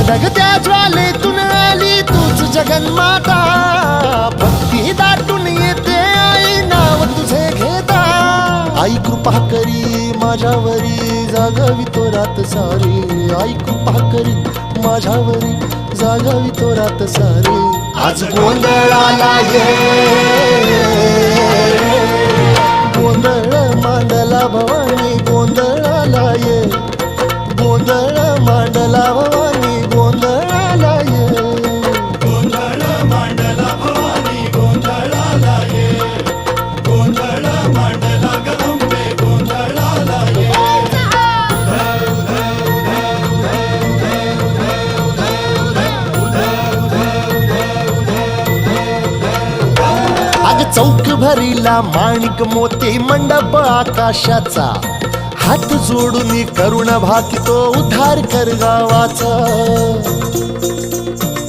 धगधगत्या ज्वालेतून आली तूच जगन्माता, भक्ती दाटून येते आई नाव तुझे घेता. आई कृपा करी माझ्यावरी जागावी तो रात सारी, आई कृपा करी माझ्यावरी जागावी तो रात सारी. आज गोंधळाला ये, गोंधळ मांडला भवानी गोंधळाला ये, गोंधळ मांडला भवानी गोंधळाला ये. गोंधळ मांडला भवानी गोंधळाला ये, गोंधळ मांडला गदंबे गोंधळाला ये. अग चौक भरीला माणिक मोती मंडप आकाशाचा, हात जोडून करुण भाकितो उद्धार कर गावाचा.